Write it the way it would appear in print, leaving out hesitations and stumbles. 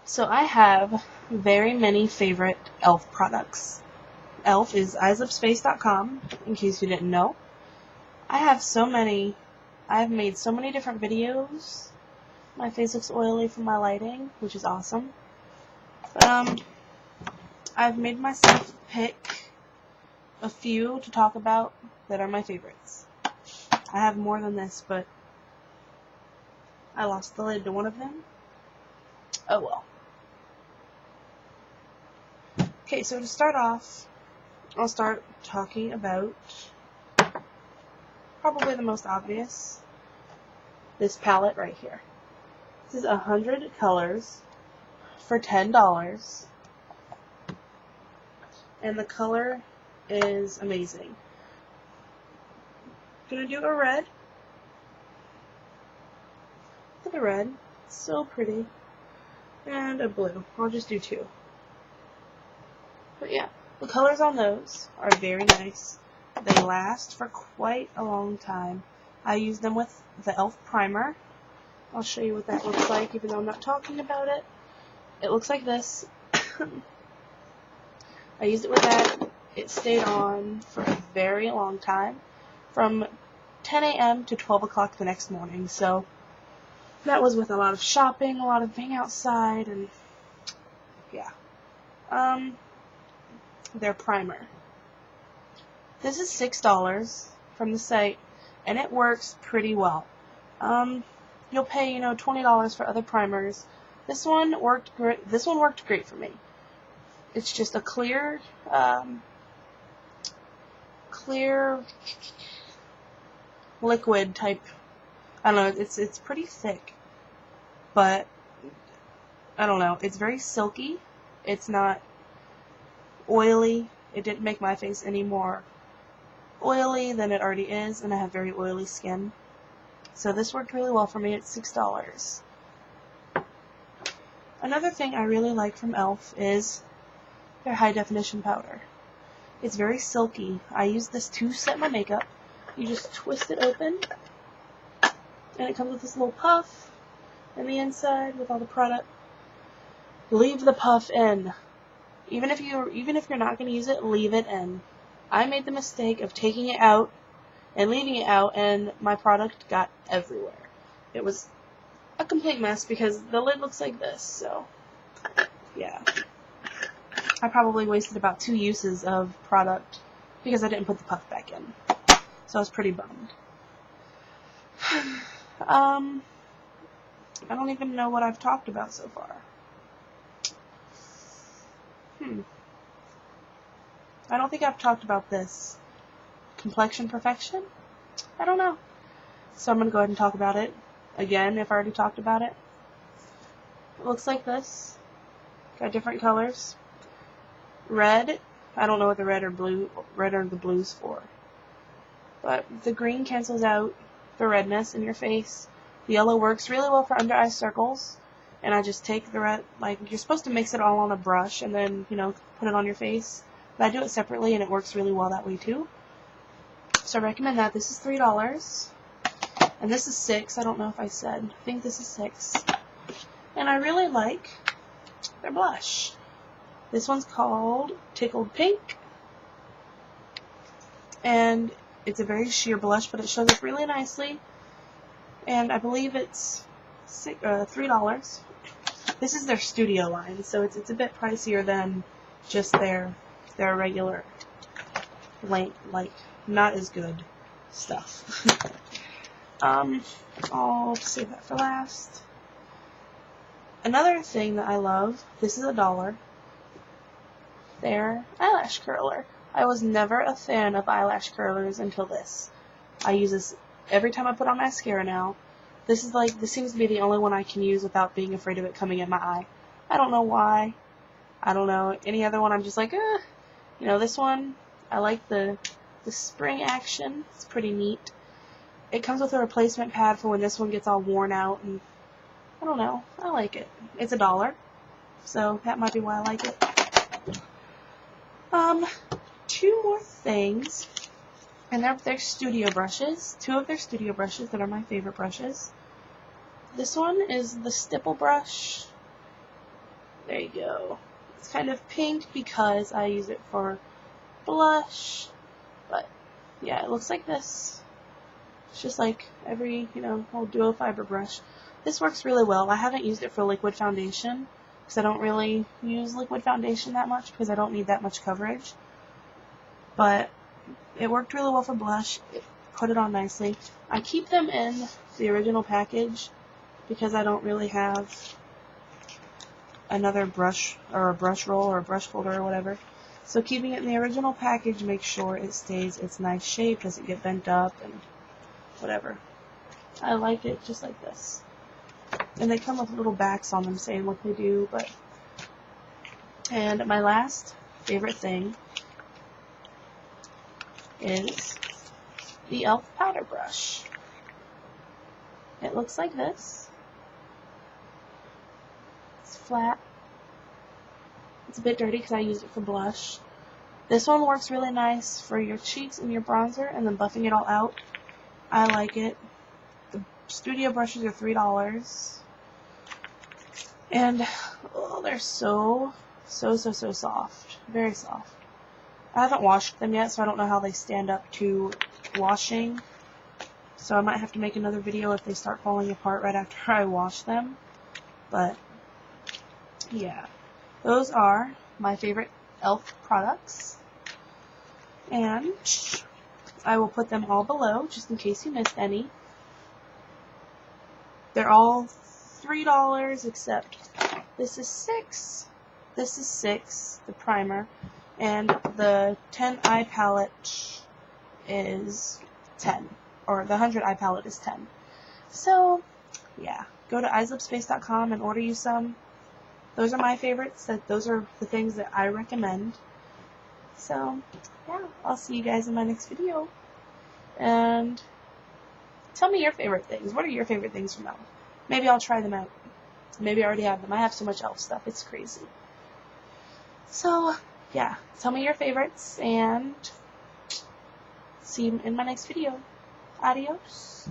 So I have very many favorite e.l.f. products. e.l.f. is eyesofspace.com, in case you didn't know. I have so many. I've made so many different videos. My face looks oily from my lighting, which is awesome. But, I've made myself pick a few to talk about that are my favorites. I have more than this, but I lost the lid to one of them. Oh well. Okay, so to start off, I'll start talking about probably the most obvious, this palette right here. This is 100 colors for $10, and the color is amazing. I'm gonna do a red. Look at the red, it's so pretty, and a blue. I'll just do two. But yeah, the colors on those are very nice. They last for quite a long time. I use them with the e.l.f. primer. I'll show you what that looks like, even though I'm not talking about it. It looks like this. I used it with that. It stayed on for a very long time, from 10 a.m. to 12 o'clock the next morning. So that was with a lot of shopping, a lot of being outside, and yeah. Their primer. This is $6 from the site, and it works pretty well. You'll pay, $20 for other primers. This one worked great. This one worked great for me. It's just a clear liquid type. I don't know. It's pretty thick, but I don't know. It's very silky. It's not oily. It didn't make my face any more oily than it already is, and I have very oily skin. So this worked really well for me at $6. Another thing I really like from e.l.f. is their high definition powder. It's very silky. I use this to set my makeup. You just twist it open, and it comes with this little puff in the inside with all the product. Leave the puff in. Even if you're not going to use it, leave it in. I made the mistake of taking it out and leaving it out, and my product got everywhere. It was a complete mess because the lid looks like this, so yeah. I probably wasted about 2 uses of product because I didn't put the puff back in. So I was pretty bummed. I don't even know what I've talked about so far. I don't think I've talked about this. Complexion Perfection? I don't know. So I'm going to go ahead and talk about it again if I already talked about it. It looks like this. Got different colors. Red. I don't know what the red or the blue's for. But the green cancels out the redness in your face. The yellow works really well for under eye circles. And I just take the red, you're supposed to mix it all on a brush and then, put it on your face. But I do it separately, and it works really well that way too. So I recommend that. This is $3. And this is $6. I don't know if I said. I think this is $6. And I really like their blush. This one's called Tickled Pink. And it's a very sheer blush, but it shows up really nicely. And I believe it's $3. This is their studio line, so it's a bit pricier than just their regular, not as good stuff. I'll save that for last. Another thing that I love, this is $1, their eyelash curler. I was never a fan of eyelash curlers until this. I use this every time I put on mascara now. This seems to be the only one I can use without being afraid of it coming in my eye. I don't know why. I don't know. Any other one I'm just like, this one, I like the spring action. It's pretty neat. It comes with a replacement pad for when this one gets all worn out, and I don't know. I like it. It's $1, so that might be why I like it. 2 more things. And they're their studio brushes. 2 of their studio brushes that are my favorite brushes. This one is the stipple brush. There you go. It's kind of pink because I use it for blush, but yeah, it looks like this. It's just like every, old duo fiber brush. This works really well. I haven't used it for liquid foundation because I don't really use liquid foundation that much because I don't need that much coverage. But it worked really well for blush. It put it on nicely. I keep them in the original package because I don't really have another brush or a brush roll or a brush holder or whatever. So keeping it in the original package makes sure it stays its nice shape, doesn't get bent up and whatever. I like it just like this. And they come with little backs on them saying what they do, but... And my last favorite thing is the e.l.f. powder brush. It looks like this. It's flat. It's a bit dirty because I used it for blush. This one works really nice for your cheeks and your bronzer and then buffing it all out. I like it. The studio brushes are $3. And oh, they're so soft. Very soft. I haven't washed them yet, so I don't know how they stand up to washing. So I might have to make another video if they start falling apart right after I wash them. But yeah, those are my favorite e.l.f. products. And I will put them all below just in case you missed any. They're all $3 except this is $6. This is $6, the primer. And the 10 eye palette is 10, or the 100 eye palette is 10. So, yeah, go to eyeslipspace.com and order you some. Those are my favorites. Those are the things that I recommend. So, yeah, I'll see you guys in my next video. And tell me your favorite things. What are your favorite things from e.l.f.? Maybe I'll try them out. Maybe I already have them. I have so much e.l.f. stuff. It's crazy. So, yeah, tell me your favorites, and see you in my next video. Adios.